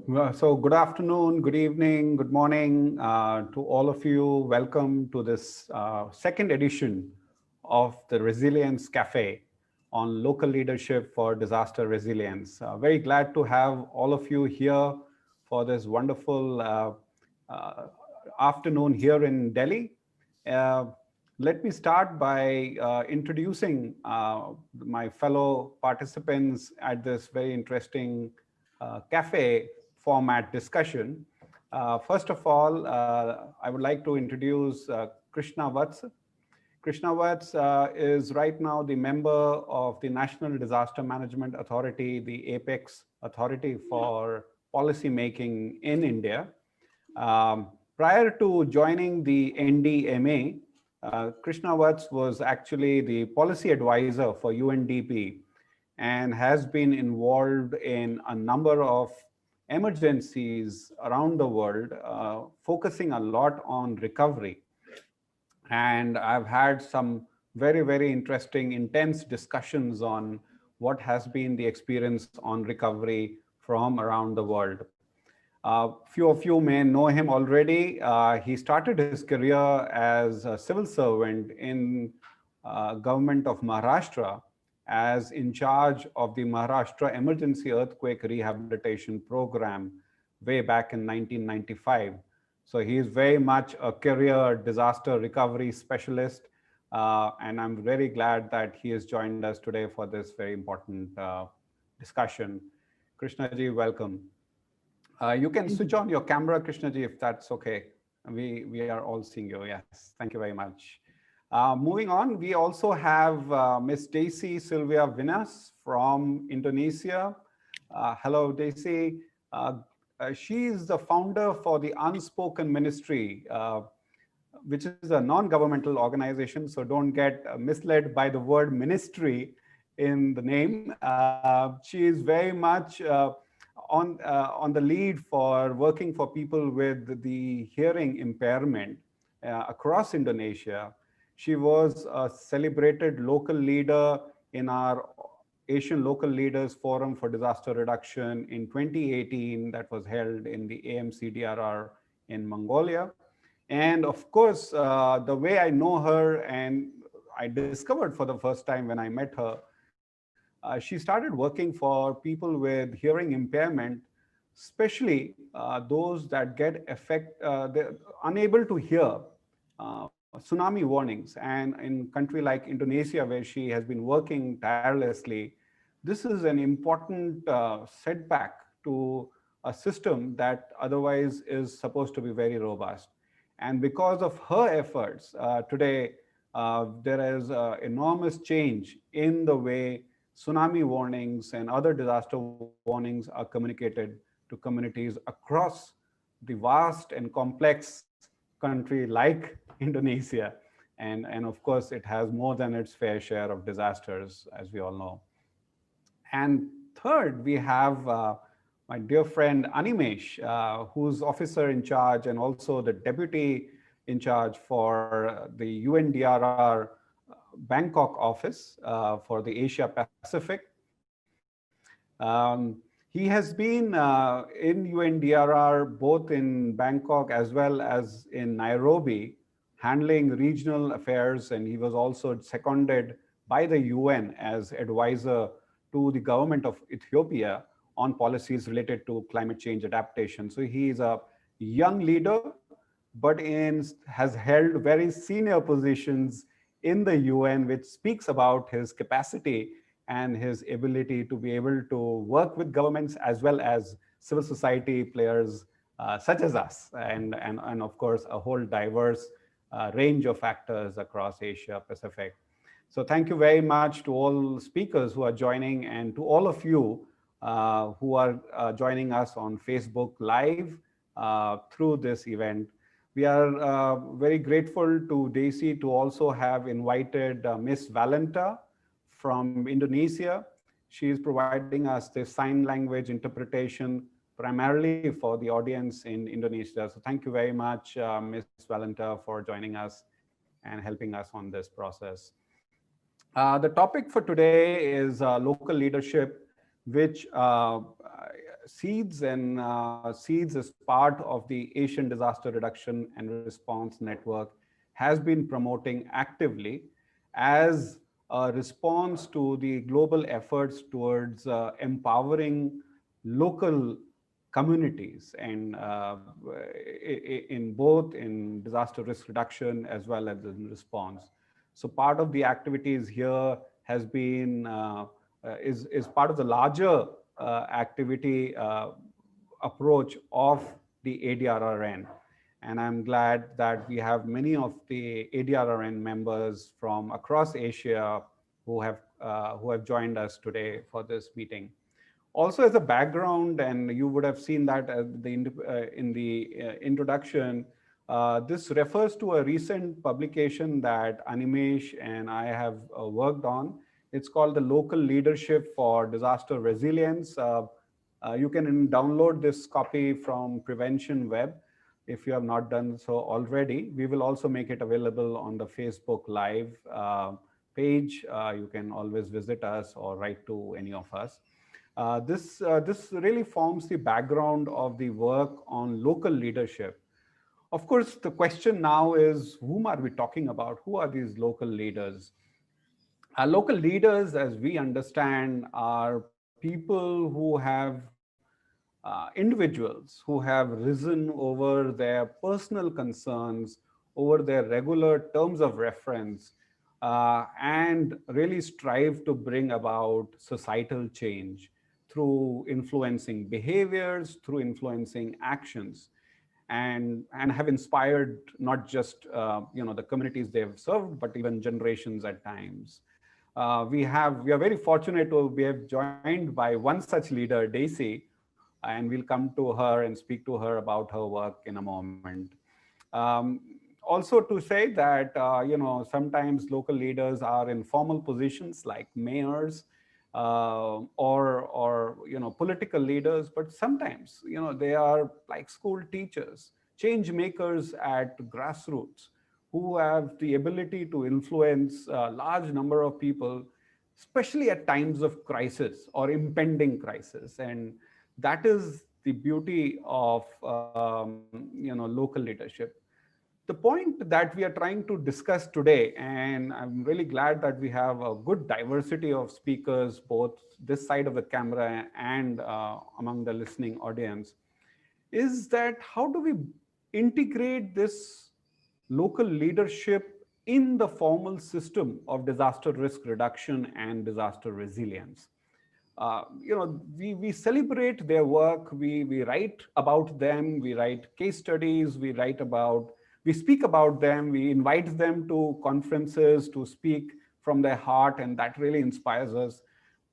So good afternoon, good evening, good morning to all of you. Welcome to this second edition of the Resilience Cafe on local leadership for disaster resilience. Very glad to have all of you here for this wonderful uh, afternoon here in Delhi. Uh, Let me start by introducing my fellow participants at this very interesting cafe format discussion. First of all, I would like to introduce Krishna Vats. Krishna Vats is right now the member of the National Disaster Management Authority, the Apex Authority for Policy Making in India. Prior to joining the NDMA, Krishna Vats was actually the policy advisor for UNDP and has been involved in a number of emergencies around the world, focusing a lot on recovery. And I've had some very, very interesting, intense discussions on what has been the experience on recovery from around the world. Few of you may know him already. He started his career as a civil servant in government of Maharashtra as in charge of the Maharashtra Emergency Earthquake Rehabilitation Program way back in 1995. So he is very much a career disaster recovery specialist. And I'm very glad that he has joined us today for this very important discussion. Krishna ji, welcome. You can Thank switch you. on your camera, Krishna ji, if that's okay. We are all seeing you. Yes, thank you very much. Moving on, we also have Miss Daisy Silviavinas from Indonesia. Hello, Daisy. She is the founder for the Unspoken Ministry, which is a non-governmental organization. So don't get misled by the word ministry in the name. She is very much on the lead for working for people with the hearing impairment across Indonesia. She was a celebrated local leader in our Asian Local Leaders Forum for Disaster Reduction in 2018 that was held in the AMCDRR in Mongolia. And of course, the way I know her and I discovered for the first time when I met her, she started working for people with hearing impairment, especially those that get they're unable to hear tsunami warnings. And in a country like Indonesia, where she has been working tirelessly, this is an important setback to a system that otherwise is supposed to be very robust. And because of her efforts, today there is enormous change in the way tsunami warnings and other disaster warnings are communicated to communities across the vast and complex country like Indonesia. And of course, it has more than its fair share of disasters, as we all know. And third, we have my dear friend Animesh, who's officer in charge and also the deputy in charge for the UNDRR Bangkok office for the Asia Pacific. He has been in UNDRR both in Bangkok as well as in Nairobi, handling regional affairs, and he was also seconded by the UN as advisor to the government of Ethiopia on policies related to climate change adaptation. So he is a young leader, but has held very senior positions in the UN, which speaks about his capacity and his ability to be able to work with governments as well as civil society players such as us, and of course, a whole diverse range of actors across Asia Pacific. So thank you very much to all speakers who are joining and to all of you who are joining us on Facebook Live through this event. We are very grateful to Daisy to also have invited Miss Valenta from Indonesia. She is providing us the sign language interpretation primarily for the audience in Indonesia. So thank you very much, Miss Valenta, for joining us and helping us on this process. The topic for today is local leadership, which seeds, and seeds as part of the Asian Disaster Reduction and Response Network has been promoting actively as a response to the global efforts towards empowering local communities, and in both in disaster risk reduction as well as in response. So part of the activities here has been is part of the larger activity approach of the ADRRN. And I'm glad that we have many of the ADRRN members from across Asia who have joined us today for this meeting. Also, as a background, and you would have seen that in the introduction, this refers to a recent publication that Animesh and I have worked on. It's called the Local Leadership for Disaster Resilience. You can download this copy from Prevention Web if you have not done so already. We will also make it available on the Facebook Live page. You can always visit us or write to any of us. This really forms the background of the work on local leadership. Of course, the question now is, whom are we talking about? Who are these local leaders? Local leaders, as we understand, are people who have individuals who have risen over their personal concerns, over their regular terms of reference, and really strive to bring about societal change through influencing behaviors, through influencing actions, and have inspired not just the communities they've served, but even generations at times. We are very fortunate to be joined by one such leader, Daisy, and we'll come to her and speak to her about her work in a moment. Also to say that sometimes local leaders are in formal positions like mayors or political leaders, but sometimes they are like school teachers, change makers at grassroots, who have the ability to influence a large number of people, especially at times of crisis or impending crisis. And that is the beauty of local leadership. The point that we are trying to discuss today, and I'm really glad that we have a good diversity of speakers, both this side of the camera and among the listening audience, is that how do we integrate this local leadership in the formal system of disaster risk reduction and disaster resilience? We celebrate their work, we write about them, we write case studies, we speak about them, we invite them to conferences to speak from their heart, and that really inspires us.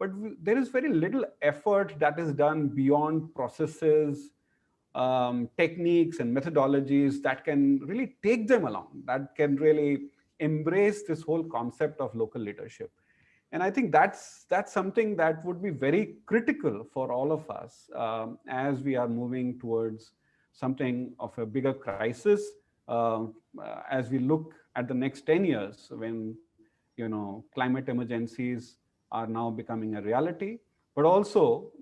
But there is very little effort that is done beyond processes, techniques and methodologies that can really take them along, that can really embrace this whole concept of local leadership. And I think that's something that would be very critical for all of us as we are moving towards something of a bigger crisis, as we look at the next 10 years when climate emergencies are now becoming a reality, but also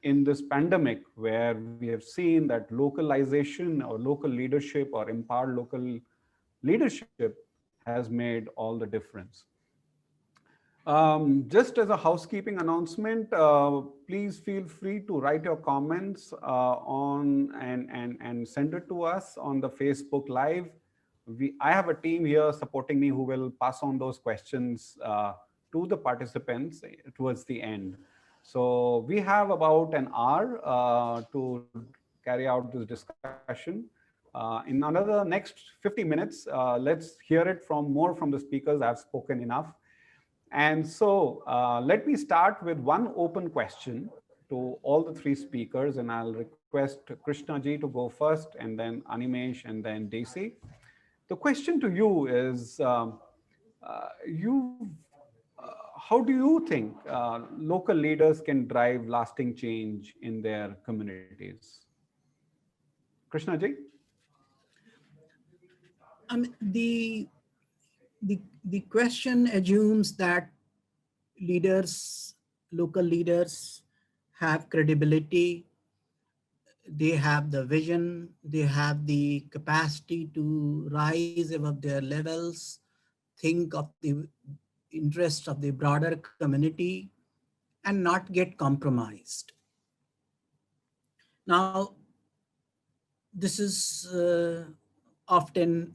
in this pandemic where we have seen that localization or local leadership or empowered local leadership has made all the difference. Just as a housekeeping announcement, please feel free to write your comments and send it to us on the Facebook Live. I have a team here supporting me who will pass on those questions to the participants towards the end. So we have about an hour to carry out this discussion. In another next 50 minutes, let's hear it more from the speakers. I've spoken enough. And so let me start with one open question to all the three speakers, and I'll request Krishna ji to go first, and then Animesh, and then Daisy. The question to you is, how do you think local leaders can drive lasting change in their communities? Krishna ji? The question assumes that local leaders have credibility, they have the vision, they have the capacity to rise above their levels, think of the interests of the broader community, and not get compromised. Now, this is often,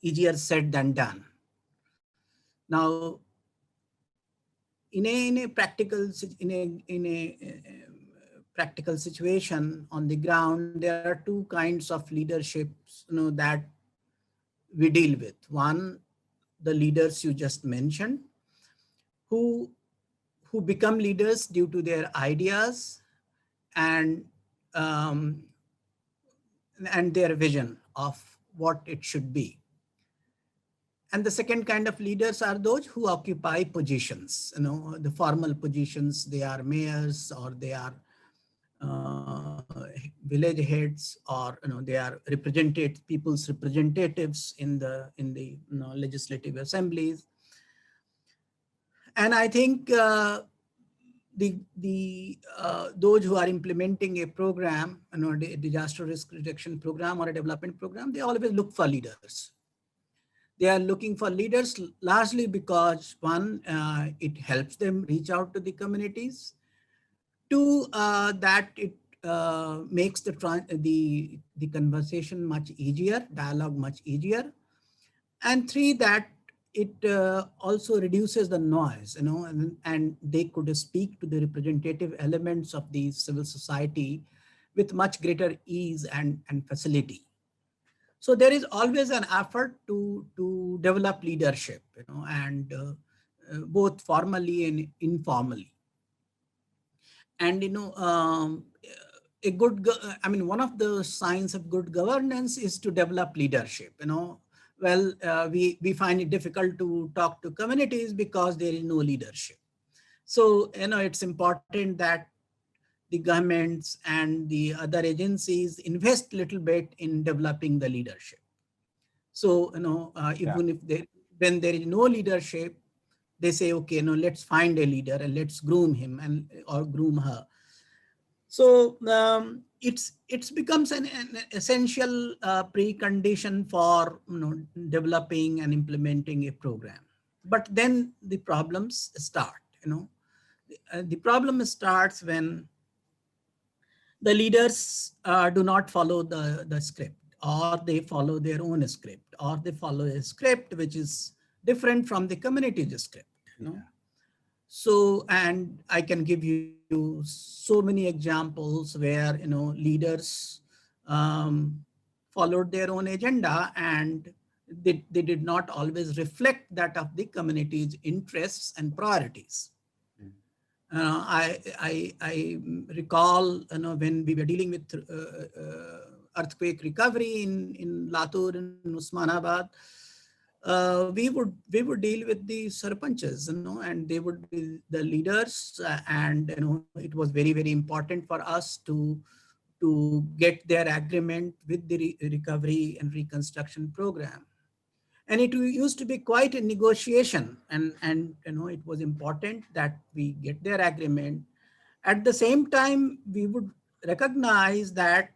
easier said than done. Now, in a practical practical situation on the ground, there are two kinds of leaderships, that we deal with. One, the leaders you just mentioned, who who become leaders due to their ideas and um, and their vision of what it should be. And the second kind of leaders are those who occupy positions, the formal positions. They are mayors, or they are village heads, or they are people's representatives in the legislative assemblies. And I think those who are implementing a program, a disaster risk reduction program or a development program, they always look for leaders. They are looking for leaders largely because, one, it helps them reach out to the communities. Two, that it makes the conversation much easier, dialogue much easier. And three, that it also reduces the noise, and they could speak to the representative elements of the civil society with much greater ease and facility. So there is always an effort to develop leadership, and both formally and informally. And one of the signs of good governance is to develop leadership. Well, we find it difficult to talk to communities because there is no leadership. So it's important that the governments and the other agencies invest a little bit in developing the leadership. So even if when there is no leadership, they say, okay, let's find a leader and let's groom him or groom her. So it's becomes an essential precondition for developing and implementing a program. But then the problems start. The problem starts when the leaders do not follow the script, or they follow their own script, or they follow a script which is different from the community's script. So, and I can give you so many examples where, leaders followed their own agenda, and they did not always reflect that of the community's interests and priorities. I recall, when we were dealing with earthquake recovery in Latur and Usmanabad, we would deal with the sarpanchas, and they would be the leaders, and it was very, very important for us to get their agreement with the recovery and reconstruction program. And it used to be quite a negotiation, and it was important that we get their agreement. At the same time, we would recognize that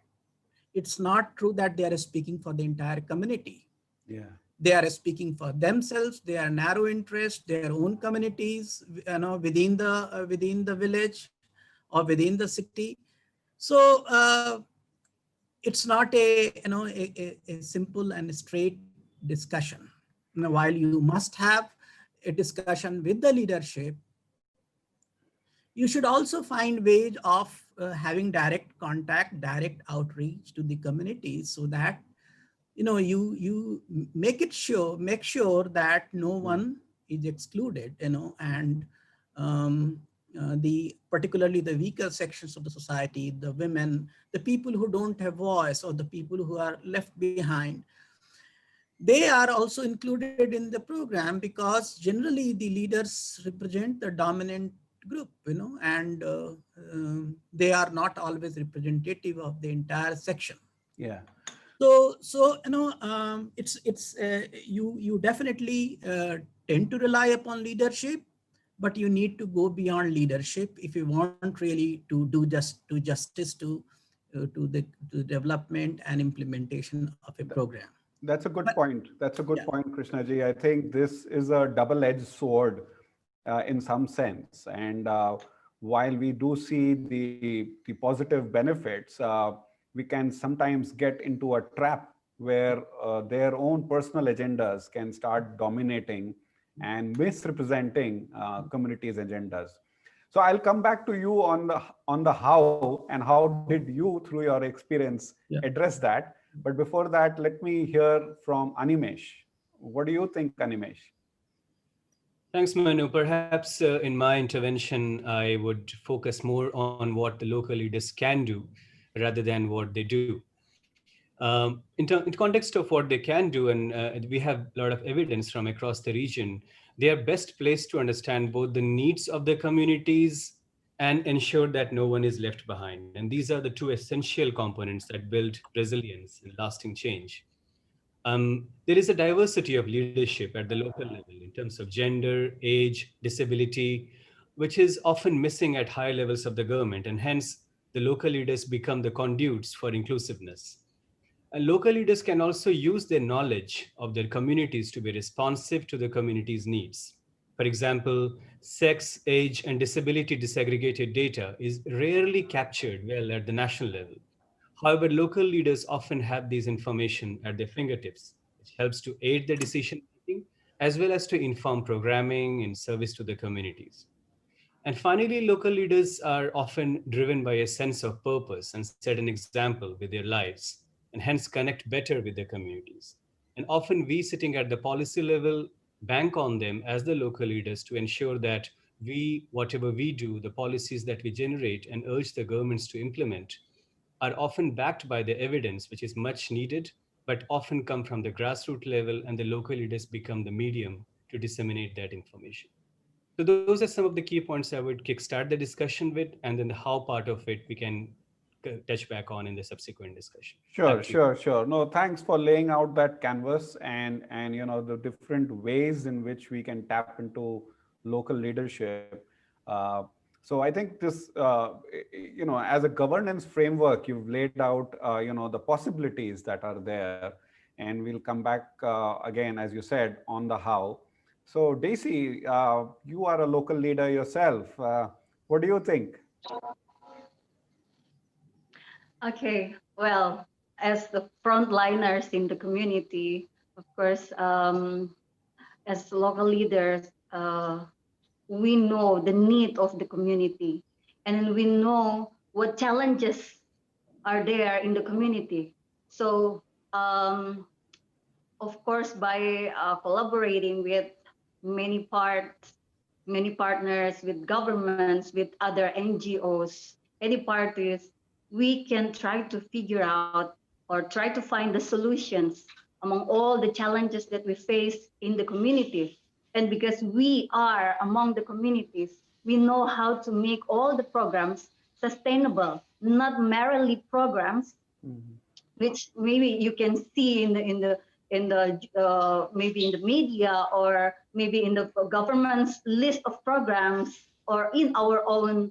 it's not true that they are speaking for the entire community. Yeah. They are speaking for themselves, their narrow interests, their own communities, within the village or within the city. So it's not a simple and straight discussion. While you must have a discussion with the leadership, you should also find ways of having direct contact, direct outreach to the communities, so that you make sure that no one is excluded, and the particularly the weaker sections of the society, the women, the people who don't have voice, or the people who are left behind, they are also included in the program, because generally the leaders represent the dominant group, and they are not always representative of the entire section. Yeah. So it's you definitely tend to rely upon leadership, but you need to go beyond leadership if you want really to do justice to to development and implementation of a program. That's a good But point. That's a good yeah, point, Krishnaji. I think this is a double-edged sword in some sense. And while we do see the positive benefits, we can sometimes get into a trap where their own personal agendas can start dominating and misrepresenting communities' agendas. So I'll come back to you on the how and how did you, through your experience, yeah. address that. But before that, let me hear from Animesh. What do you think, Animesh? Thanks, Manu. Perhaps in my intervention, I would focus more on what the local leaders can do rather than what they do. In context of what they can do, and we have a lot of evidence from across the region, they are best placed to understand both the needs of their communities and ensure that no one is left behind. And these are the two essential components that build resilience and lasting change. There is a diversity of leadership at the local level in terms of gender, age, disability, which is often missing at higher levels of the government, and hence the local leaders become the conduits for inclusiveness. And local leaders can also use their knowledge of their communities to be responsive to the community's needs. For example, sex, age, and disability disaggregated data is rarely captured well at the national level. However, local leaders often have these information at their fingertips, which helps to aid the decision making as well as to inform programming in service to the communities. And finally, local leaders are often driven by a sense of purpose and set an example with their lives, and hence connect better with their communities. And often, we sitting at the policy level bank on them as the local leaders to ensure that whatever we do, the policies that we generate and urge the governments to implement, are often backed by the evidence, which is much needed, but often come from the grassroots level, and the local leaders become the medium to disseminate that information. So those are some of the key points I would kickstart the discussion with, and then the how part of it we can touch back on in the subsequent discussion. Sure, Back to you. sure, sure. No, thanks for laying out that canvas and the different ways in which we can tap into local leadership. Uh, so I think this, as a governance framework, you've laid out, the possibilities that are there, and we'll come back again, as you said, on the how. So Daisy, you are a local leader yourself. What do you think? Okay, well, as the frontliners in the community, of course, as local leaders, we know the need of the community, and we know what challenges are there in the community. So, of course, by collaborating with many parts, many partners, with governments, with other NGOs, any parties, we can try to figure out or try to find the solutions among all the challenges that we face in the community. And because we are among the communities, we know how to make all the programs sustainable, not merely programs which maybe you can see in the maybe in the media or maybe in the government's list of programs or in our own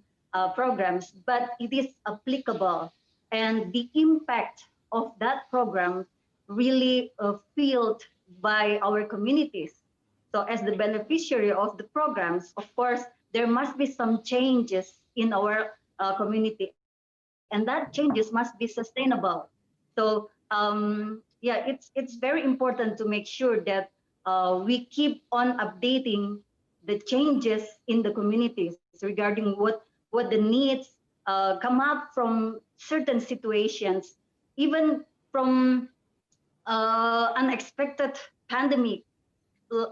programs, but it is applicable, and the impact of that program really felt by our communities. So as the beneficiary of the programs, of course, there must be some changes in our community, and that changes must be sustainable. So yeah, it's very important to make sure that we keep on updating the changes in the communities regarding what the needs come up from certain situations, even from unexpected pandemic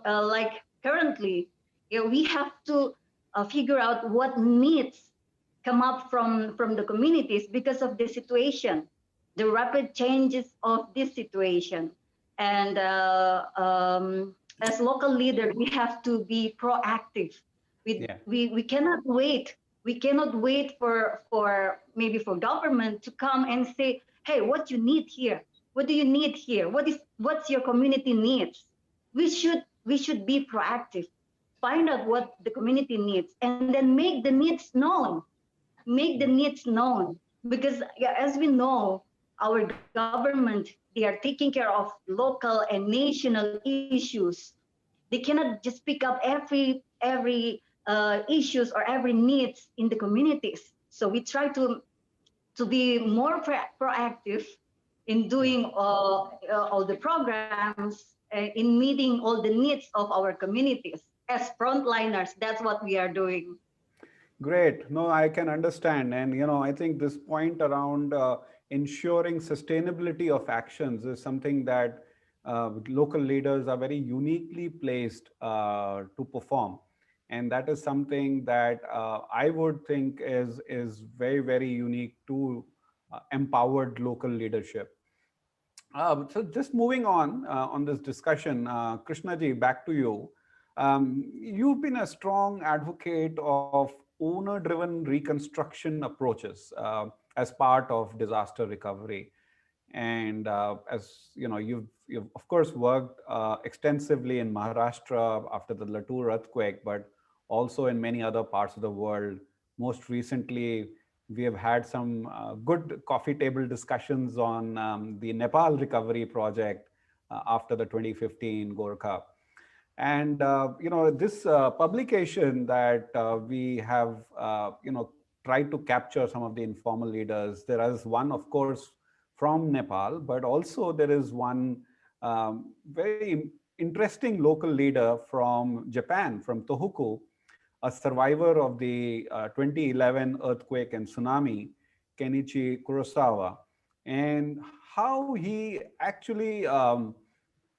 like currently. Yeah, we have to figure out what needs come up from the communities because of the situation, the rapid changes of this situation. And as local leader, we have to be proactive. Yeah. We cannot wait. We cannot wait for maybe for government to come and say, hey, what you need here? What do you need here? What's your community needs? We should be proactive, find out what the community needs, and then make the needs known. Make the needs known. because yeah, as we know, our government, they are taking care of local and national issues. They cannot just pick up every issues or every needs in the communities. So we try to be more proactive in doing all the programs, in meeting all the needs of our communities as frontliners. That's what we are doing. Great. No, I can understand. And, I think this point around ensuring sustainability of actions is something that local leaders are very uniquely placed to perform. And that is something that I would think is very, very unique to empowered local leadership. So just moving on this discussion, Krishna ji, back to you. You've been a strong advocate of owner-driven reconstruction approaches as part of disaster recovery, and as you know, you've of course worked extensively in Maharashtra after the Latur earthquake, but also in many other parts of the world. Most recently, we have had some good coffee table discussions on the Nepal recovery project after the 2015 Gorkha. And this publication that we have tried to capture some of the informal leaders. There is one, of course, from Nepal, but also there is one very interesting local leader from Japan, from Tohoku, a survivor of the 2011 earthquake and tsunami, Kenichi Kurosawa, and how he actually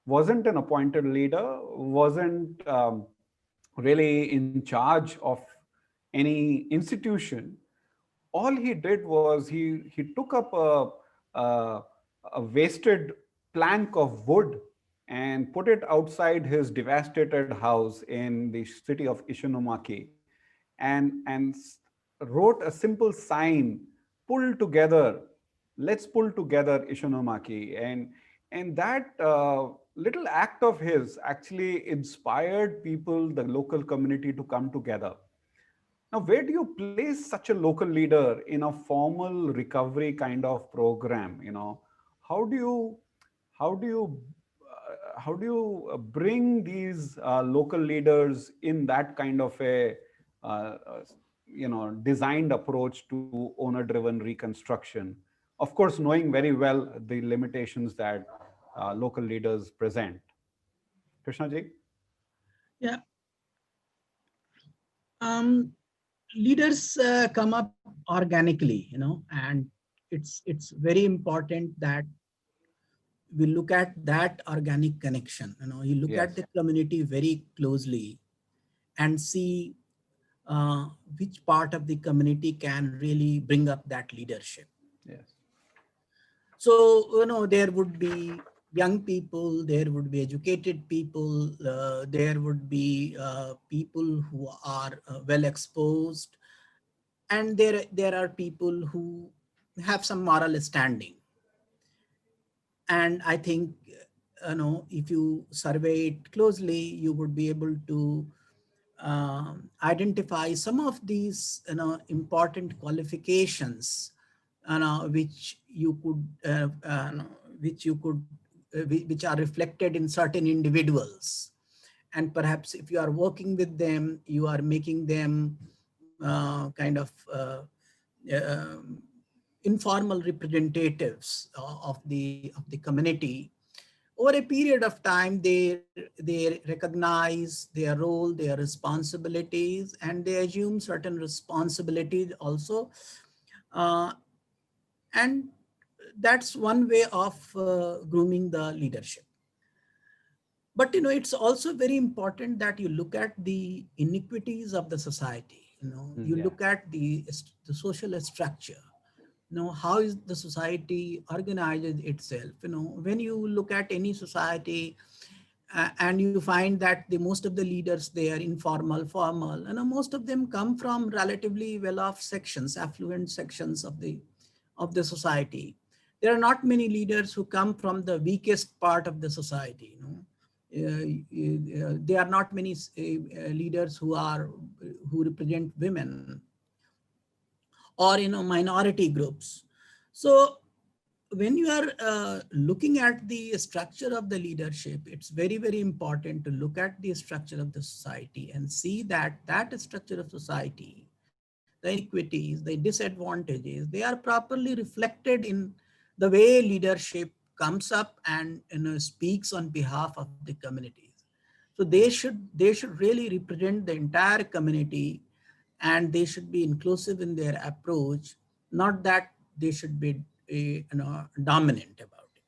wasn't an appointed leader, wasn't really in charge of any institution. All he did was he took up a, a wasted plank of wood and put it outside his devastated house in the city of Ishinomaki, and wrote a simple sign: pull together, let's pull together Ishinomaki. And that little act of his actually inspired people, the local community, to come together. Now, where do you place such a local leader in a formal recovery kind of program? How do you how do you bring these local leaders in that kind of a designed approach to owner-driven reconstruction? Of course, knowing very well the limitations that local leaders present. Krishna ji? Yeah. Leaders come up organically, and it's very important that we look at that organic connection. You look at Yes. the community very closely and see which part of the community can really bring up that leadership. Yes. So, there would be young people, there would be educated people, there would be people who are well exposed, and there are people who have some moral standing. And I think, if you survey it closely, you would be able to identify some of these, important qualifications, which you could, which are reflected in certain individuals. And perhaps if you are working with them, you are making them kind of informal representatives of the community. Over a period of time, they recognize their role, their responsibilities, and they assume certain responsibilities also. Uh, and that's one way of grooming the leadership. But it's also very important that you look at the inequities of the society. You Yeah. look at the social structure. How is the society organizes itself? When you look at any society, and you find that the most of the leaders, they are informal, formal, and most of them come from relatively well-off sections, affluent sections of the society. There are not many leaders who come from the weakest part of the society. There are not many leaders who represent women, or minority groups. So when you are looking at the structure of the leadership, it's very, very important to look at the structure of the society and see that that structure of society, the inequities, the disadvantages, they are properly reflected in the way leadership comes up and speaks on behalf of the communities. So they should really represent the entire community, and they should be inclusive in their approach, not that they should be dominant about it.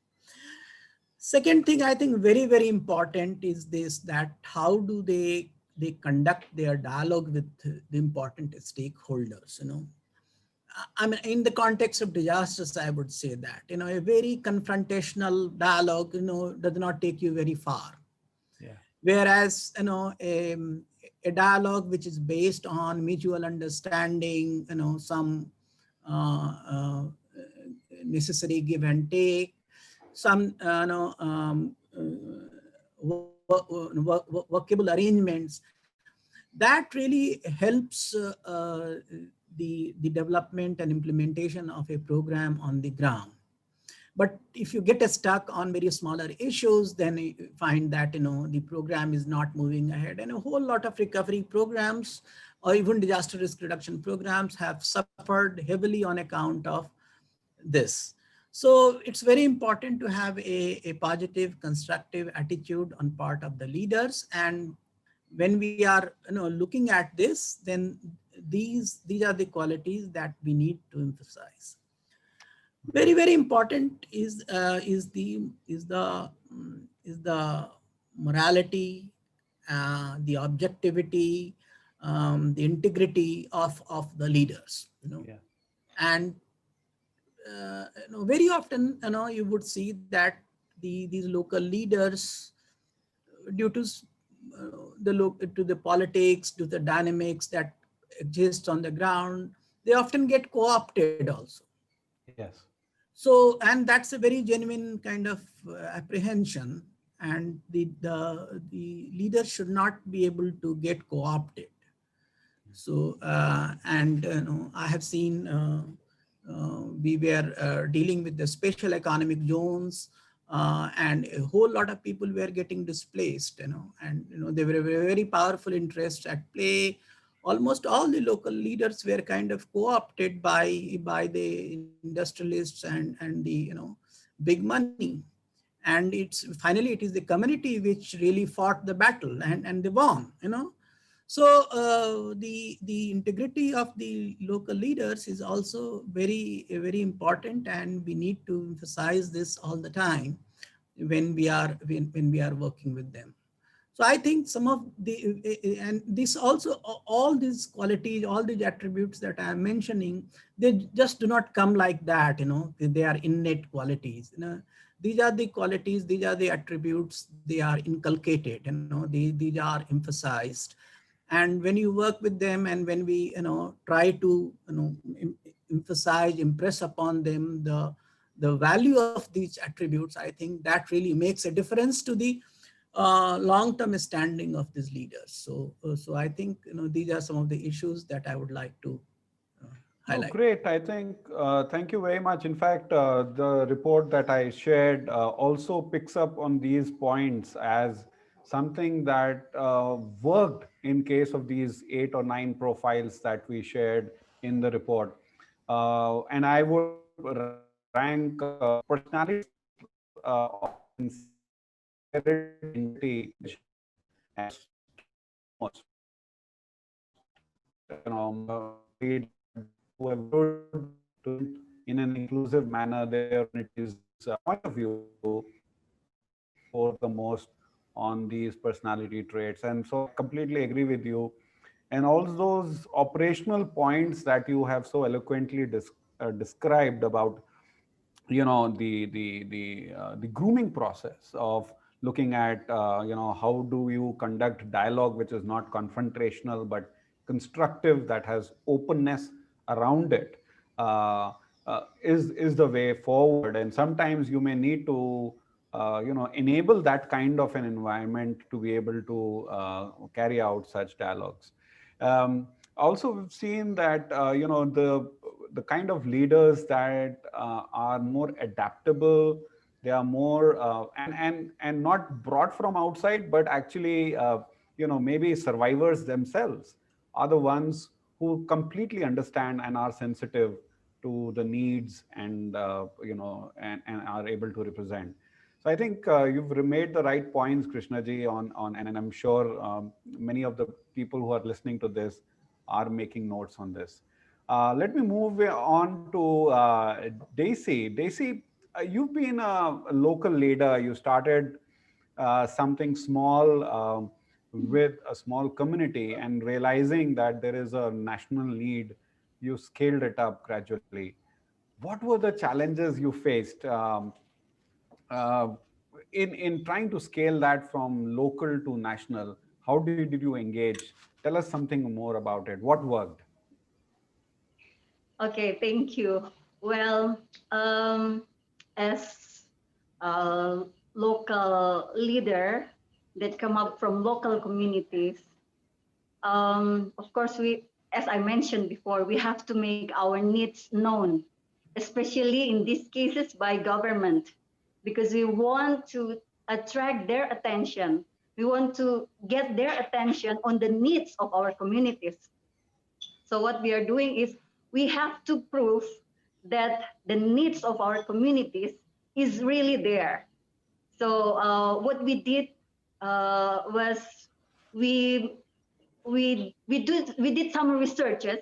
Second thing I think very, very important is this, that how do they conduct their dialogue with the important stakeholders. I mean, in the context of disasters, I would say that a very confrontational dialogue does not take you very far. Yeah. Whereas a dialogue which is based on mutual understanding, some uh, necessary give and take, some workable arrangements, that really helps the development and implementation of a program on the ground. But if you get stuck on very smaller issues, then you find that the program is not moving ahead. And a whole lot of recovery programs or even disaster risk reduction programs have suffered heavily on account of this. So it's very important to have a positive, constructive attitude on part of the leaders. And when we are looking at this, then these are the qualities that we need to emphasize. Very, very important is the morality, the objectivity, the integrity of the leaders. Yeah. And very often you would see that these local leaders, due to the politics, to the dynamics that exist on the ground, they often get co-opted also. Yes. So, and that's a very genuine kind of apprehension, and the leader should not be able to get co-opted. So, and I have seen we were dealing with the special economic zones, and a whole lot of people were getting displaced, and there were very powerful interests at play. Almost all the local leaders were kind of co-opted by the industrialists and the big money. And finally it is the community which really fought the battle, and they won. So the integrity of the local leaders is also very, very important, and we need to emphasize this all the time when we are working with them. So I think some of and this also, all these qualities, all these attributes that I am mentioning, they just do not come like that. They are innate qualities. These are the qualities, these are the attributes. They are inculcated. These are emphasized. And when you work with them, and when we try to emphasize, impress upon them the value of these attributes, I think that really makes a difference to the long-term standing of these leaders. So I think these are some of the issues that I would like to Oh, highlight. great. I think, thank you very much. In fact, the report that I shared also picks up on these points as something that worked in case of these 8 or 9 profiles that we shared in the report. And I would rank personality of sincerity, integrity, and most. Who have stood to in an inclusive manner their community's point of view, score the most on these personality traits. And so I completely agree with you. And all those operational points that you have so eloquently described about the grooming process of looking at how do you conduct dialogue which is not confrontational but constructive, that has openness around it, is the way forward. And sometimes you may need to enable that kind of an environment to be able to carry out such dialogues. Also, we've seen that the the kind of leaders that are more adaptable. They are more and not brought from outside, but actually, maybe survivors themselves are the ones who completely understand and are sensitive to the needs and and are able to represent. So I think you've made the right points, Krishnaji, on and I'm sure many of the people who are listening to this are making notes on this. Let me move on to Daisy. Daisy, you've been a local leader. You started something small with a small community, and realizing that there is a national need, you scaled it up gradually. What were the challenges you faced uh, in trying to scale that from local to national? How did you engage? Tell us something more about it. What worked? Okay, thank you. Well, as a local leader that come up from local communities, of course, as I mentioned before, we have to make our needs known, especially in these cases by government, because we want to attract their attention. We want to get their attention on the needs of our communities. So what we are doing is we have to prove that the needs of our communities is really there. So what we did was we we did some researches.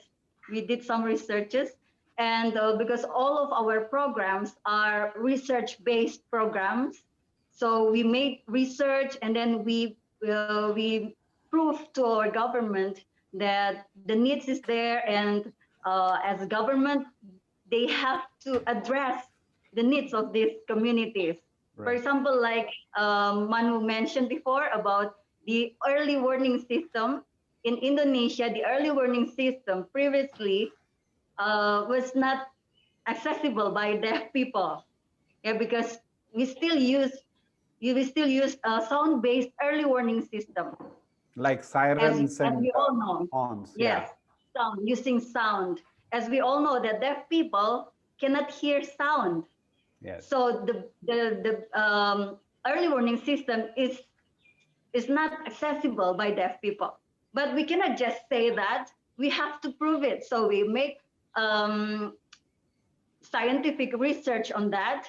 We did some researches, and because all of our programs are research-based programs, so we made research and then we proved to our government that the needs is there, and as a government, they have to address the needs of these communities. For Right. example, like Manu mentioned before about the early warning system in Indonesia, the early warning system previously was not accessible by deaf people. Yeah, because we still use we still use a sound-based early warning system, Like as sirens as and we all know. horns. Yeah. Yes, sound, using sound. As we all know that deaf people cannot hear sound. Yes. So the early warning system is not accessible by deaf people. But we cannot just say that. We have to prove it. So we make um, scientific research on that,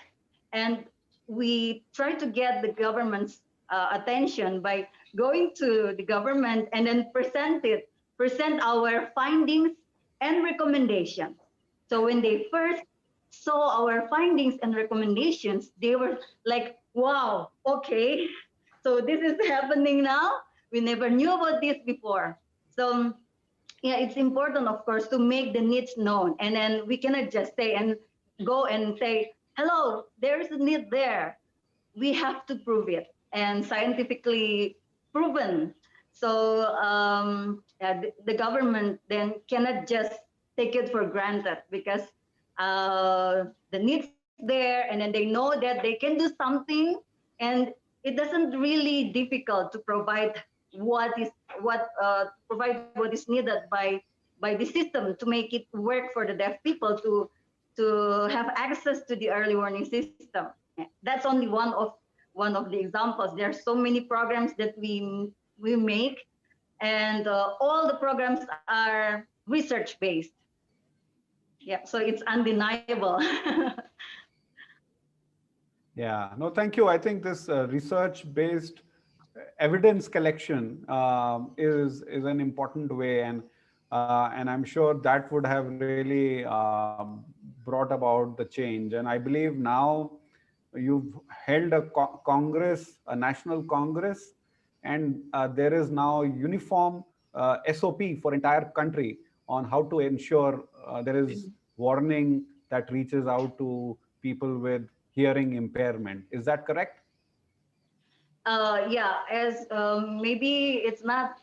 and we try to get the government's attention by going to the government and then present our findings and recommendations. So when they first saw our findings and recommendations, they were like, wow, okay, so this is happening now. We never knew about this before. So yeah, it's important, of course, to make the needs known. And then we cannot just say and go and say, hello, there is a need there. We have to prove it and scientifically proven. So yeah, the government then cannot just take it for granted, because the needs there, and then they know that they can do something, and it doesn't really difficult to provide what is needed by the system to make it work for the deaf people to have access to the early warning system. That's only one of the examples. There are so many programs that we make, and all the programs are research based. Yeah, so it's undeniable. Yeah, no, thank you. I think this research-based evidence collection is an important way, and I'm sure that would have really brought about the change. And I believe now you've held a congress, a national congress, and there is now uniform SOP for entire country on how to ensure there is warning that reaches out to people with hearing impairment. Is that correct? Yeah, as maybe it's not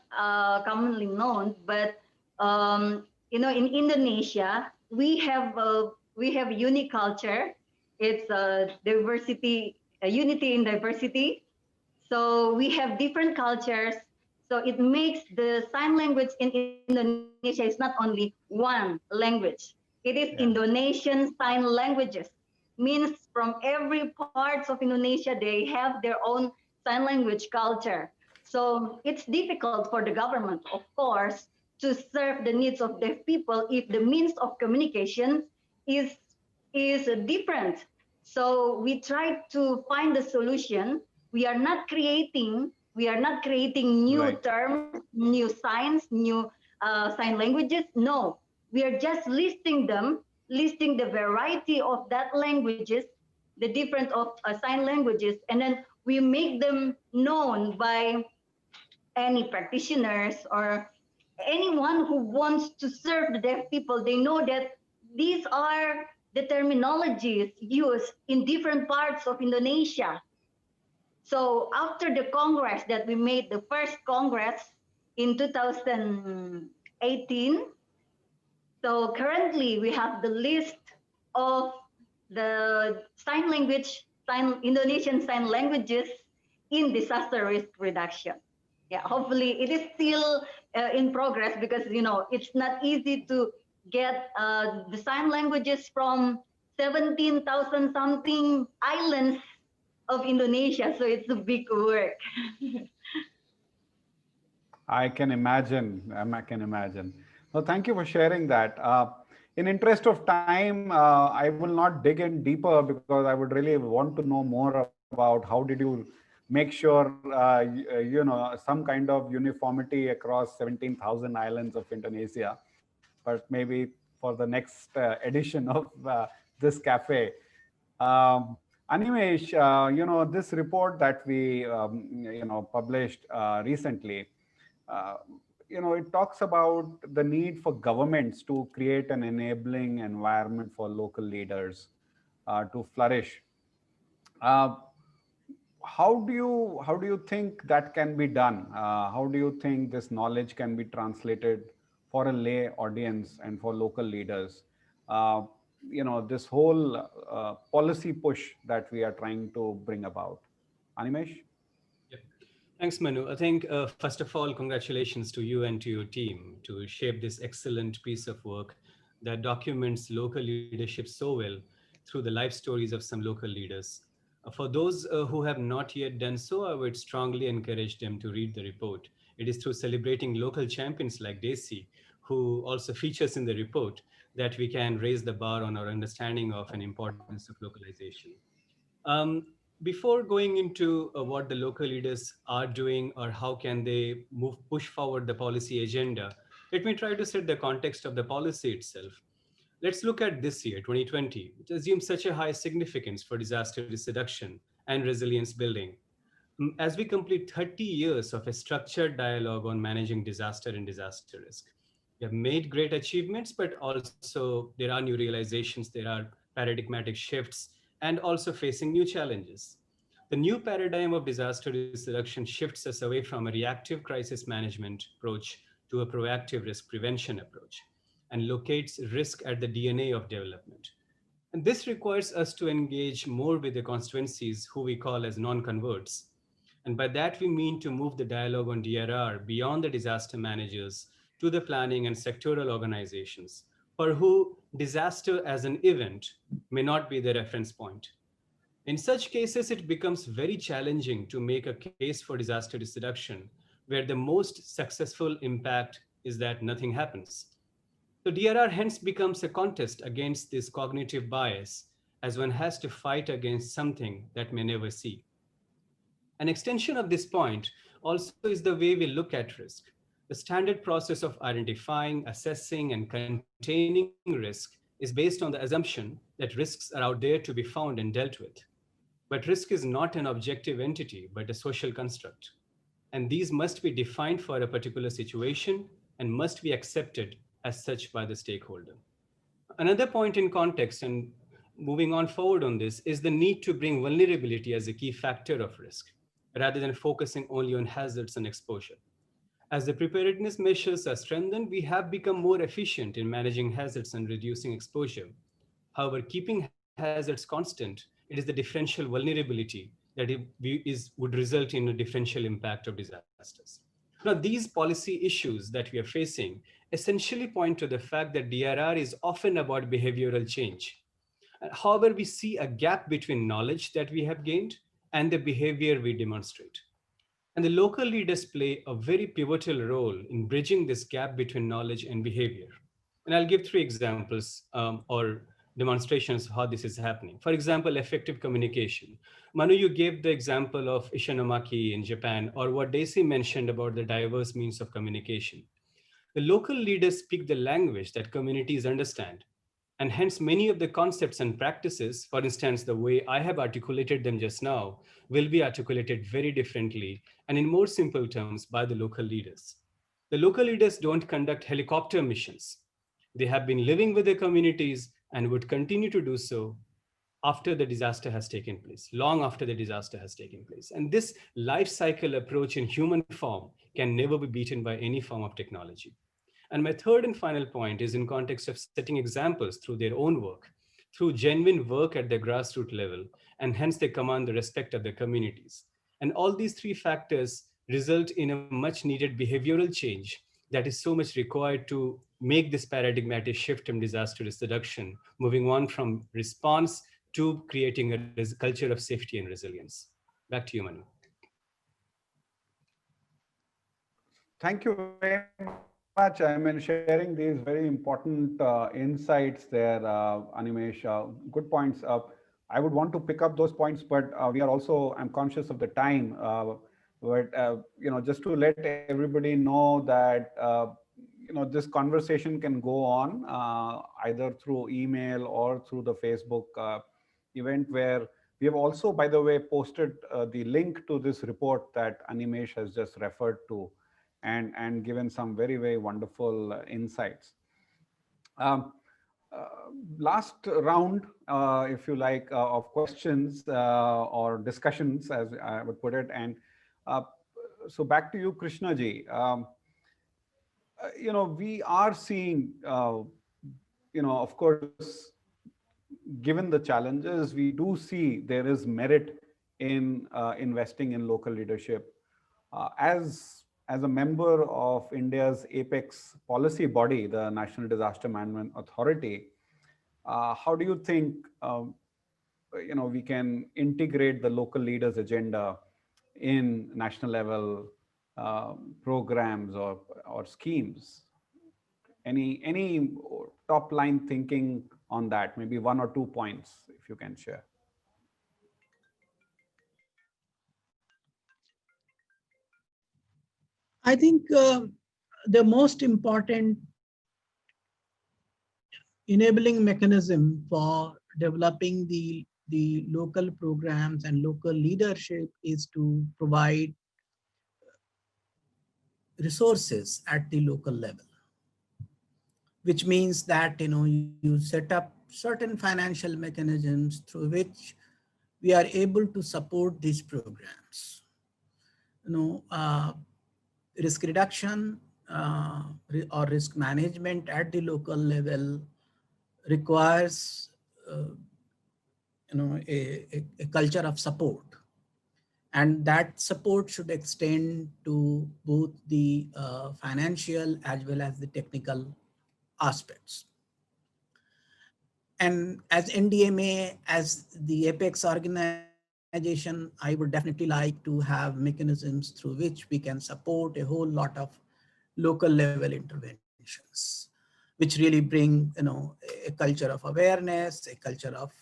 commonly known, but in Indonesia we have unique culture. It's diversity, unity in diversity. So we have different cultures. So it makes the sign language in Indonesia is not only one language. It's It is Indonesian Sign Languages. Means from every parts of Indonesia, they have their own sign language culture. So it's difficult for the government, of course, to serve the needs of deaf people if the means of communication is different. So we try to find the solution. We are not creating new Right. terms, new signs, new sign languages. No, we are just listing the variety of that languages, the different of sign languages, and then we make them known by any practitioners or anyone who wants to serve the deaf people. They know that these are the terminologies used in different parts of Indonesia. So after the Congress that we made, the first Congress in 2018, so currently we have the list of the Indonesian sign languages in disaster risk reduction. Yeah, hopefully it is still in progress because it's not easy to get the sign languages from 17,000 something islands of Indonesia. So it's a big work. I can imagine. I can imagine. Well, thank you for sharing that. In interest of time, I will not dig in deeper because I would really want to know more about how did you make sure some kind of uniformity across 17,000 islands of Indonesia. But maybe for the next edition of this cafe. Um, Animesh, this report that we published recently, uh, it talks about the need for governments to create an enabling environment for local leaders to flourish. Uh, how do you think that can be done? How do you think this knowledge can be translated for a lay audience and for local leaders? Uh, this whole policy push that we are trying to bring about. Animesh? Yep. Thanks, Manu. I think, first of all, congratulations to you and to your team to shape this excellent piece of work that documents local leadership so well through the life stories of some local leaders. For those who have not yet done so, I would strongly encourage them to read the report. It is through celebrating local champions like Desi, who also features in the report, that we can raise the bar on our understanding of an importance of localization. Um, Before going into what the local leaders are doing or how can they push forward the policy agenda, let me try to set the context of the policy itself. Let's look at this year, 2020, which assumes such a high significance for disaster risk reduction and resilience building. As we complete 30 years of a structured dialogue on managing disaster and disaster risk. We have made great achievements, but also there are new realizations, there are paradigmatic shifts, and also facing new challenges. The new paradigm of disaster risk reduction shifts us away from a reactive crisis management approach to a proactive risk prevention approach and locates risk at the DNA of development. And this requires us to engage more with the constituencies who we call as non-converts. And by that, we mean to move the dialogue on DRR beyond the disaster managers to the planning and sectoral organizations for who disaster as an event may not be the reference point. In such cases, it becomes very challenging to make a case for disaster risk reduction where the most successful impact is that nothing happens. So DRR hence becomes a contest against this cognitive bias as one has to fight against something that may never see. An extension of this point also is the way we look at risk. The standard process of identifying, assessing, and containing risk is based on the assumption that risks are out there to be found and dealt with. But risk is not an objective entity, but a social construct. And these must be defined for a particular situation and must be accepted as such by the stakeholder. Another point in context, and moving on forward on this, is the need to bring vulnerability as a key factor of risk, rather than focusing only on hazards and exposure. As the preparedness measures are strengthened, we have become more efficient in managing hazards and reducing exposure. However, keeping hazards constant, it is the differential vulnerability that would result in a differential impact of disasters. Now, these policy issues that we are facing essentially point to the fact that DRR is often about behavioral change. However, we see a gap between knowledge that we have gained and the behavior we demonstrate. And the local leaders play a very pivotal role in bridging this gap between knowledge and behavior. And I'll give three examples or demonstrations of how this is happening. For example, effective communication. Manu, you gave the example of Ishinomaki in Japan, or what Daisy mentioned about the diverse means of communication. The local leaders speak the language that communities understand. And hence, many of the concepts and practices, for instance, the way I have articulated them just now, will be articulated very differently and in more simple terms by the local leaders. The local leaders don't conduct helicopter missions. They have been living with their communities and would continue to do so after the disaster has taken place, long after the disaster has taken place. And this life cycle approach in human form can never be beaten by any form of technology. And my third and final point is in context of setting examples through their own work, through genuine work at the grassroots level, and hence they command the respect of their communities. And all these three factors result in a much needed behavioral change that is so much required to make this paradigmatic shift in disaster risk reduction, moving on from response to creating a culture of safety and resilience. Back to you, Manu. Thank you very much. I mean, sharing these very important insights there, Animesh. Good points. I would want to pick up those points, but we are also, I'm conscious of the time. Just to let everybody know that, this conversation can go on either through email or through the Facebook event, where we have also, by the way, posted the link to this report that Animesh has just referred to, and given some very, very wonderful insights. Last round, if you like, of questions or discussions, as I would put it. And so back to you, Krishna ji. We are seeing, of course, given the challenges, we do see there is merit in investing in local leadership. As a member of India's apex policy body, the National Disaster Management Authority, how do you think we can integrate the local leaders' agenda in national level programs or schemes? Any top line thinking on that? Maybe 1 or 2 points, if you can share. I think the most important enabling mechanism for developing the local programs and local leadership is to provide resources at the local level, which means that you set up certain financial mechanisms through which we are able to support these programs. Risk reduction or risk management at the local level requires a culture of support, and that support should extend to both the financial as well as the technical aspects. And as NDMA, as the apex organization, I would definitely like to have mechanisms through which we can support a whole lot of local level interventions, which really bring a culture of awareness, a culture of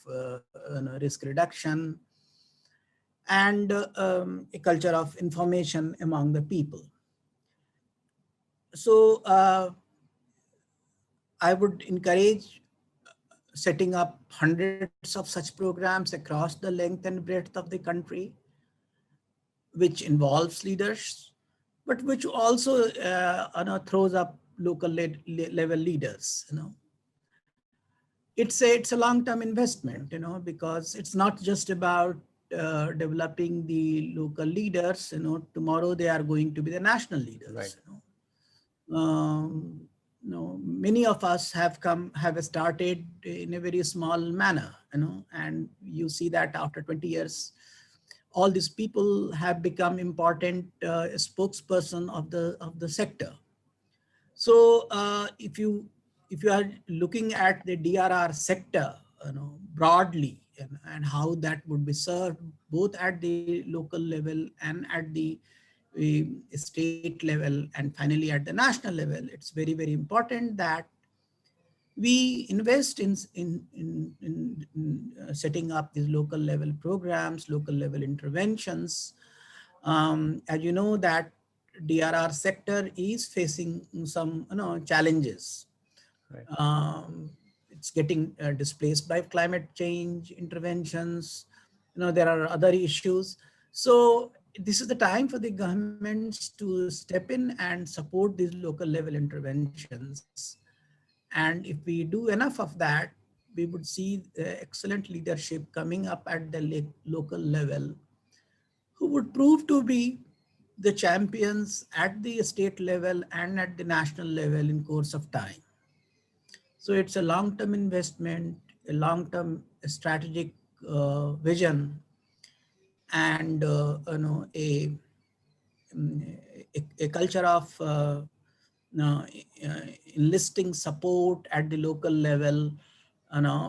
risk reduction, and a culture of information among the people. So I would encourage setting up hundreds of such programs across the length and breadth of the country, which involves leaders, but which also throws up local level leaders. It's a long-term investment, because it's not just about developing the local leaders. Tomorrow they are going to be the national leaders. Right. Many of us have started in a very small manner, and you see that after 20 years all these people have become important spokesperson of the sector. So if you are looking at the DRR sector, broadly, and how that would be served both at the local level and at the state level and finally at the national level, it's very, very important that we invest in setting up these local level programs, local level interventions. As you know that DRR sector is facing some challenges. Right. It's getting displaced by climate change interventions. There are other issues. So this is the time for the governments to step in and support these local level interventions. And if we do enough of that, we would see excellent leadership coming up at the local level who would prove to be the champions at the state level and at the national level in course of time. So it's a long-term investment, a long-term strategic vision, and a culture of enlisting support at the local level,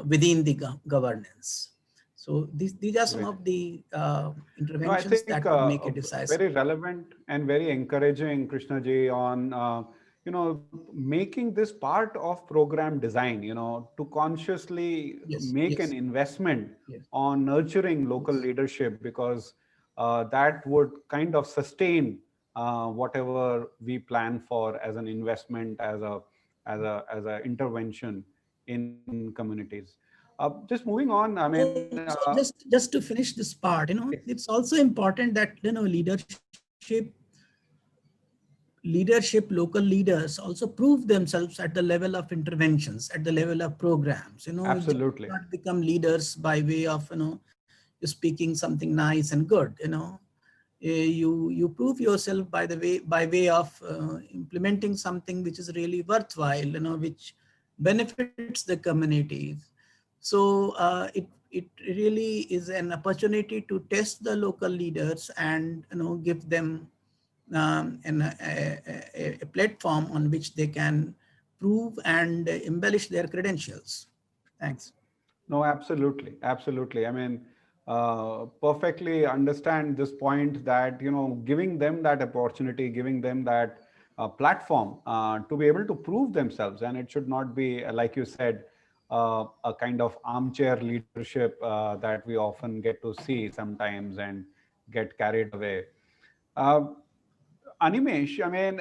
within the governance. So these are some Great. of the No, I interventions think that would make it decisive. very relevant and very encouraging, Krishna ji, on making this part of program design. To consciously Yes, make an yes, investment yes, on nurturing local yes. leadership, because that would kind of sustain whatever we plan for as an investment, as a intervention in communities. Just moving on. I mean, So just to finish this part, it's also important that leadership, local leaders also prove themselves at the level of interventions, at the level of programs. Just absolutely. not become leaders by way of speaking something nice and good. You prove yourself by way of implementing something which is really worthwhile, which benefits the communities. So it really is an opportunity to test the local leaders and give them a platform on which they can prove and embellish their credentials. Thanks. No, absolutely. Absolutely. I mean, perfectly understand this point that, giving them that opportunity, giving them that platform to be able to prove themselves. And it should not be, like you said, a kind of armchair leadership that we often get to see sometimes and get carried away. Uh, Animesh, I mean,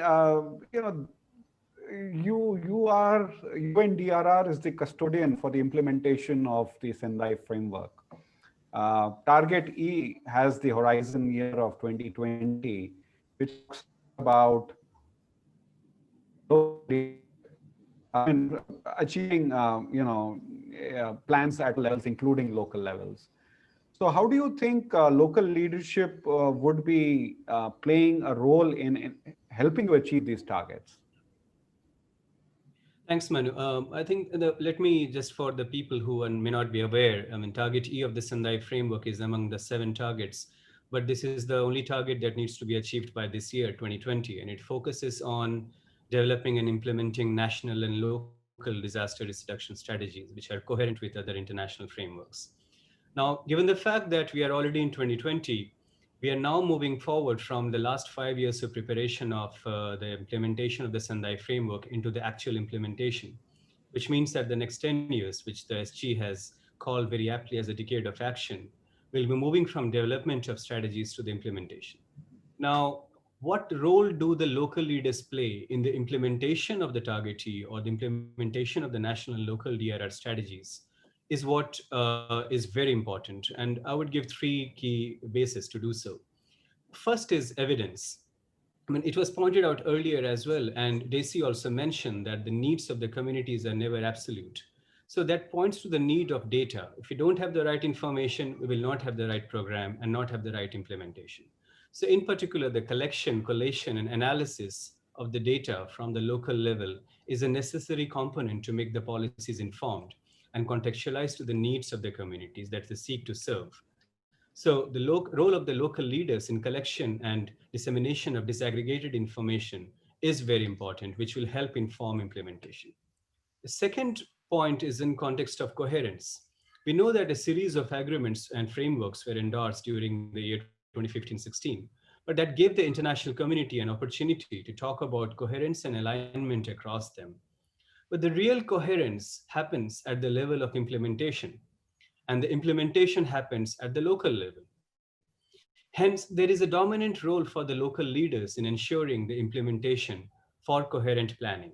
UNDRR is the custodian for the implementation of the Sendai framework. Target E has the horizon year of 2020, which talks about local leadership. I mean, achieving plans at levels, including local levels. So, how do you think local leadership would be playing a role in helping you achieve these targets? Thanks, Manu. I think let me just, for the people who may not be aware, I mean, target E of the Sendai framework is among the 7 targets, but this is the only target that needs to be achieved by this year, 2020, and it focuses on developing and implementing national and local disaster reduction strategies, which are coherent with other international frameworks. Now, given the fact that we are already in 2020, we are now moving forward from the last 5 years of preparation of the implementation of the Sendai framework into the actual implementation, which means that the next 10 years, which the SG has called very aptly as a decade of action, will be moving from development of strategies to the implementation. Now, what role do the local leaders play in the implementation of the targetee or the implementation of the national and local DRR strategies is what is very important. And I would give 3 key bases to do so. First is evidence. I mean, it was pointed out earlier as well, and Daisy also mentioned that the needs of the communities are never absolute. So that points to the need of data. If we don't have the right information, we will not have the right program and not have the right implementation. So in particular, the collection, collation, and analysis of the data from the local level is a necessary component to make the policies informed and contextualized to the needs of the communities that they seek to serve. So the role of the local leaders in collection and dissemination of disaggregated information is very important, which will help inform implementation. The second point is in context of coherence. We know that a series of agreements and frameworks were endorsed during the year 2015-16, but that gave the international community an opportunity to talk about coherence and alignment across them. But the real coherence happens at the level of implementation, and the implementation happens at the local level. Hence, there is a dominant role for the local leaders in ensuring the implementation for coherent planning.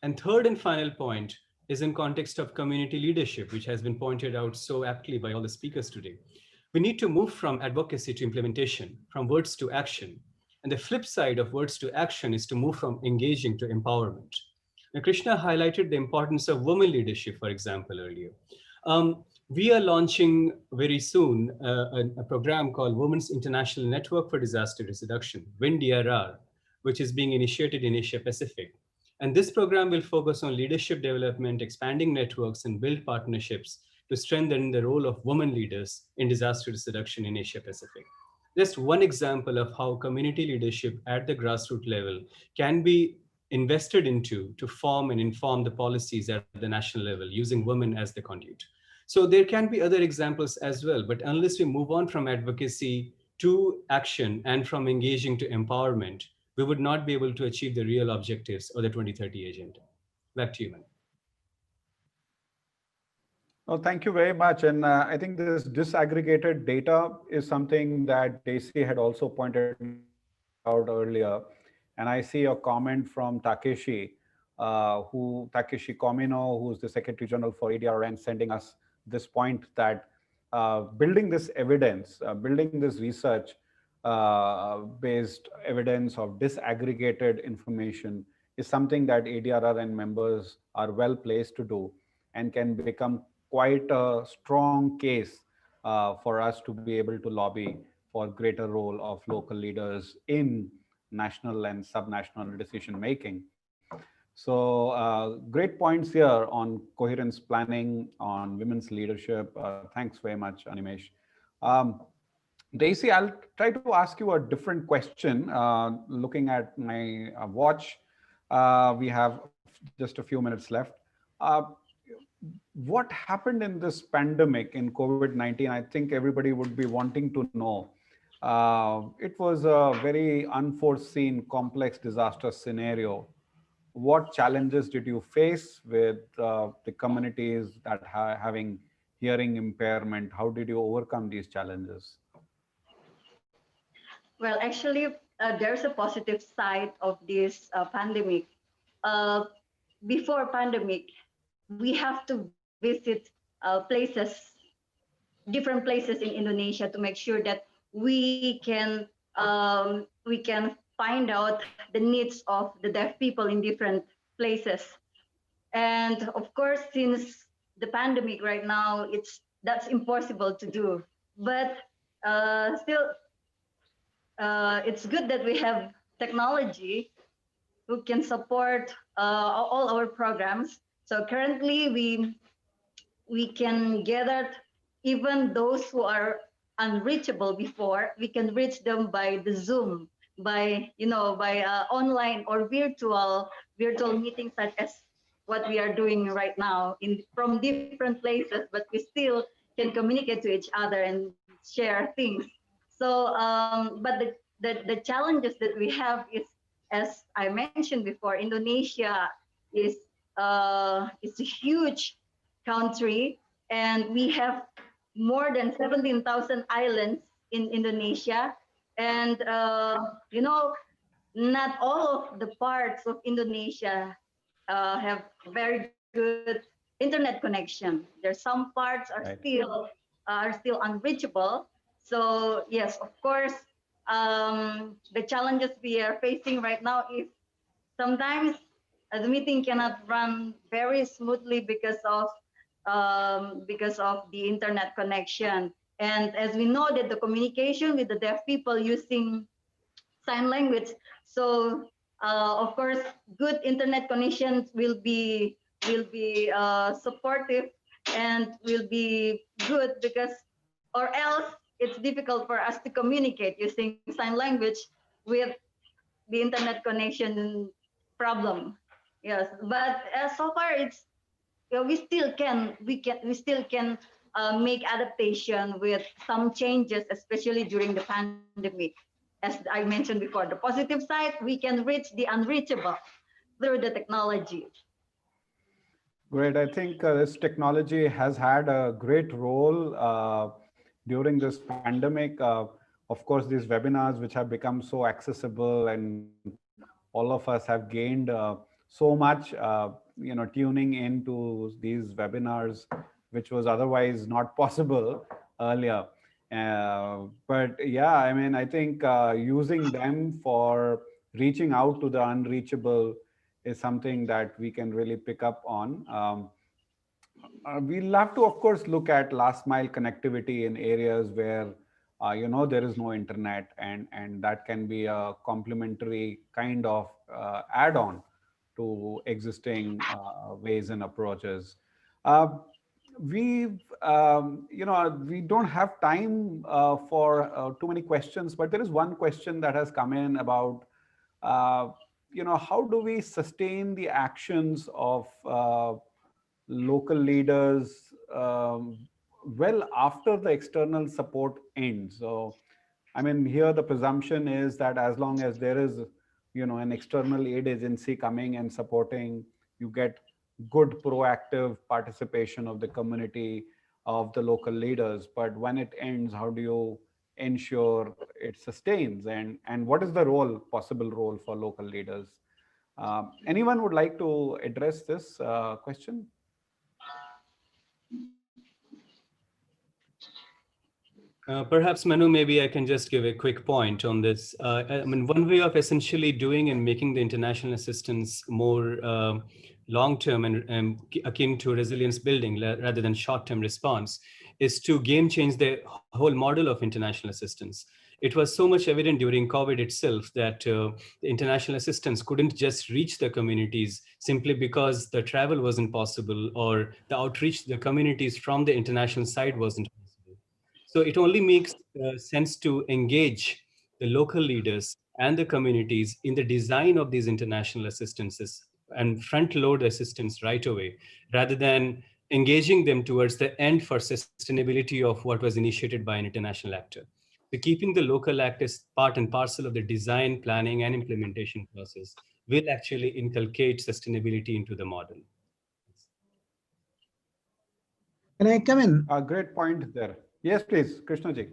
And third and final point is in context of community leadership, which has been pointed out so aptly by all the speakers today. We need to move from advocacy to implementation, from words to action. And the flip side of words to action is to move from engaging to empowerment. Now, Krishna highlighted the importance of women leadership, for example, earlier. We are launching very soon a program called Women's International Network for Disaster Risk Reduction, WINDRR, which is being initiated in Asia Pacific. And this program will focus on leadership development, expanding networks, and build partnerships to strengthen the role of women leaders in disaster risk reduction in Asia Pacific. Just one example of how community leadership at the grassroots level can be invested into to form and inform the policies at the national level using women as the conduit. So there can be other examples as well, but unless we move on from advocacy to action and from engaging to empowerment, we would not be able to achieve the real objectives of the 2030 agenda. Back to you, man. Well, thank you very much. And I think this disaggregated data is something that Daisy had also pointed out earlier. And I see a comment from Takeshi, Takeshi Komino, who's the Secretary General for ADRN, sending us this point that building this evidence, building this research based evidence of disaggregated information is something that ADRN members are well placed to do and can become quite a strong case for us to be able to lobby for greater role of local leaders in national and subnational decision making. So great points here on coherence planning, on women's leadership. Thanks very much, Animesh. Daisy, I'll try to ask you a different question. Looking at my watch, we have just a few minutes left. What happened in this pandemic in COVID-19? I think everybody would be wanting to know. It was a very unforeseen, complex disaster scenario. What challenges did you face with the communities that having hearing impairment? How did you overcome these challenges? Well, actually, there's a positive side of this pandemic. Before pandemic, we have to visit different places in Indonesia to make sure that we can find out the needs of the deaf people in different places. And of course, since the pandemic right now, that's impossible to do. But still, it's good that we have technology who can support all our programs. So currently, we can gather even those who are unreachable before. We can reach them by the Zoom, by online or virtual meetings such as what we are doing right now from different places, but we still can communicate to each other and share things. So, but the challenges that we have is, as I mentioned before, Indonesia is a huge country, and we have more than 17,000 islands in Indonesia, and not all of the parts of Indonesia have very good internet connection. There's some parts are still unreachable. So yes, of course, the challenges we are facing right now is sometimes the meeting cannot run very smoothly because of the internet connection. And as we know that the communication with the deaf people using sign language, so of course, good internet connections will be supportive and will be good, because or else it's difficult for us to communicate using sign language with the internet connection problem. Yes, but so far it's we still can make adaptation with some changes, especially during the pandemic. As I mentioned before, the positive side, we can reach the unreachable through the technology. Great. I think this technology has had a great role during this pandemic. Of course, these webinars, which have become so accessible, and all of us have gained so much, tuning into these webinars, which was otherwise not possible earlier. But yeah, I mean, I think using them for reaching out to the unreachable is something that we can really pick up on. We'll have to, of course, look at last mile connectivity in areas where, there is no internet, and that can be a complementary kind of add-on to existing ways and approaches. Uh, we don't have time for too many questions, but there is one question that has come in about, uh, how do we sustain the actions of local leaders well after the external support ends? So, I mean, here the presumption is that as long as there is, an external aid agency coming and supporting, you get good proactive participation of the community, of the local leaders. But when it ends, how do you ensure it sustains? And what is the possible role for local leaders? Anyone would like to address this question? Perhaps, Manu, maybe I can just give a quick point on this. I mean, one way of essentially doing and making the international assistance more long-term and akin to resilience building rather than short-term response is to game change the whole model of international assistance. It was so much evident during COVID itself that the international assistance couldn't just reach the communities simply because the travel wasn't possible or the outreach to the communities from the international side wasn't possible. So it only makes sense to engage the local leaders and the communities in the design of these international assistances and front load assistance right away, rather than engaging them towards the end for sustainability of what was initiated by an international actor. So keeping the local act as part and parcel of the design, planning, and implementation process will actually inculcate sustainability into the model. Can I come in? A great point there. Yes, please, Krishnaji.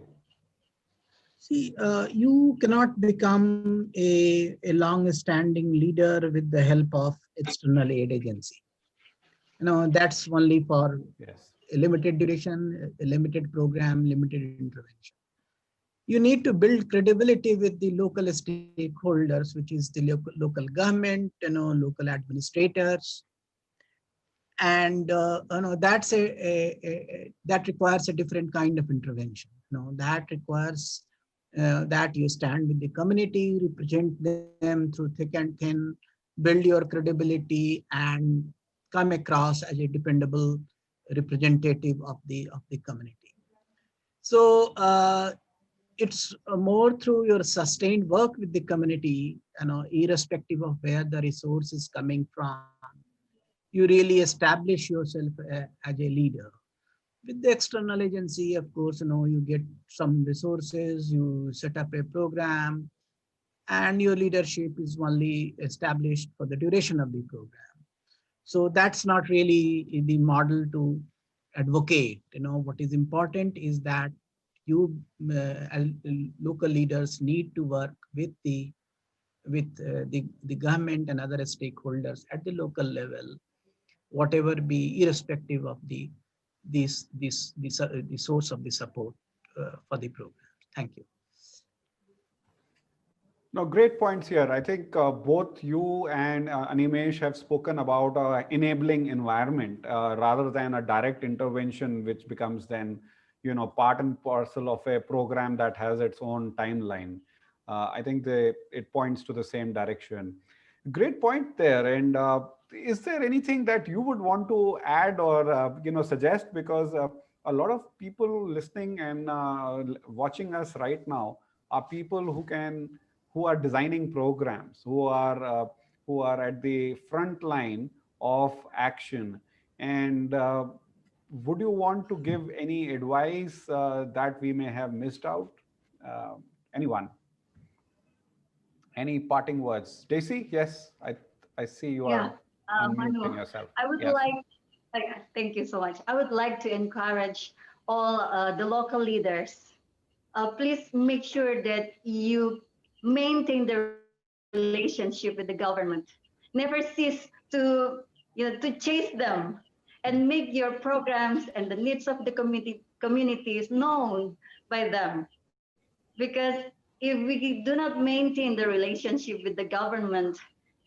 See, you cannot become a long-standing leader with the help of external aid agency. That's only for Yes. a limited duration, a limited program, limited intervention. You need to build credibility with the local stakeholders, which is the local government, local administrators, and that's that requires a different kind of intervention. That requires that you stand with the community, represent them through thick and thin, build your credibility, and come across as a dependable representative of the community. So it's more through your sustained work with the community, irrespective of where the resource is coming from. You really establish yourself as a leader. With the external agency, of course, you get some resources, you set up a program, and your leadership is only established for the duration of the program. So that's not really the model to advocate. What is important is that you as local leaders need to work with the government and other stakeholders at the local level, whatever be, irrespective of the source of the support for the program. Thank you. No, great points here. I think both you and Animesh have spoken about enabling environment rather than a direct intervention, which becomes then, part and parcel of a program that has its own timeline. I think it points to the same direction. Great point there. And is there anything that you would want to add or suggest? Because a lot of people listening and watching us right now are people who are designing programs, who are at the front line of action. And would you want to give any advice that we may have missed out? Uh, Anyone? Any parting words? Stacy, yes, I see you Yeah, are Manu, unmuting yourself. I would Yes. thank you so much. I would like to encourage all the local leaders. Please make sure that you maintain the relationship with the government. Never cease to chase them and make your programs and the needs of the communities known by them. Because if we do not maintain the relationship with the government,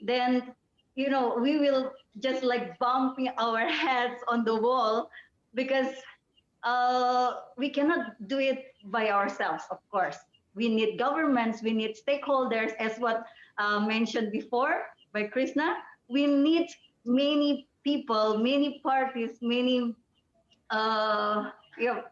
then we will just like bumping our heads on the wall, because we cannot do it by ourselves. Of course, we need governments, we need stakeholders, as what mentioned before by Krishna. We need many people, many parties, many uh, you know,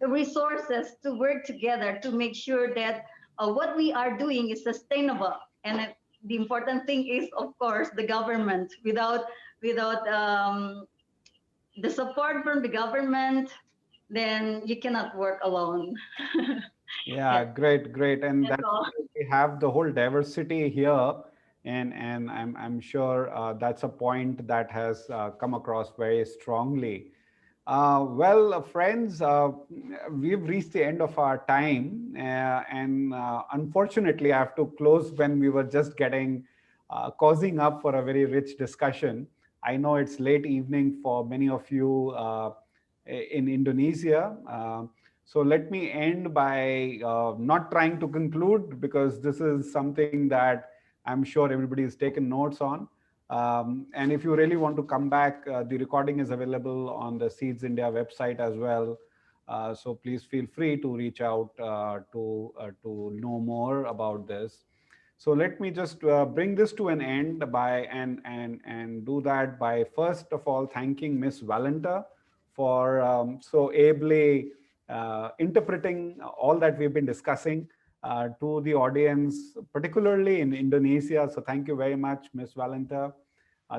resources to work together to make sure that what we are doing is sustainable. And the important thing is, of course, the government. Without the support from the government, then you cannot work alone. Yeah, Yeah, great, great. And that's that's all. why we have the whole diversity here. And I'm sure that's a point that has come across very strongly. Friends, we've reached the end of our time. And unfortunately, I have to close when we were just causing up for a very rich discussion. I know it's late evening for many of you in Indonesia. So let me end by not trying to conclude, because this is something that I'm sure everybody has taken notes on. And if you really want to come back, the recording is available on the Seeds India website as well. So please feel free to reach out to know more about this. So let me just bring this to an end by and do that by first of all thanking Miss Valenta for so ably interpreting all that we've been discussing to the audience, particularly in Indonesia. So thank you very much, Miss Valenta.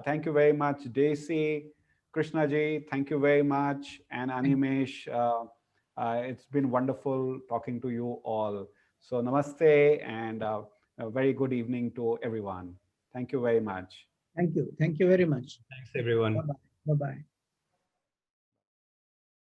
Thank you very much, Daisy, Krishnaji. Thank you very much, and Animesh. It's been wonderful talking to you all. So namaste and a very good evening to everyone. Thank you very much. Thank you. Thank you very much. Thanks, everyone. Bye-bye. Bye-bye.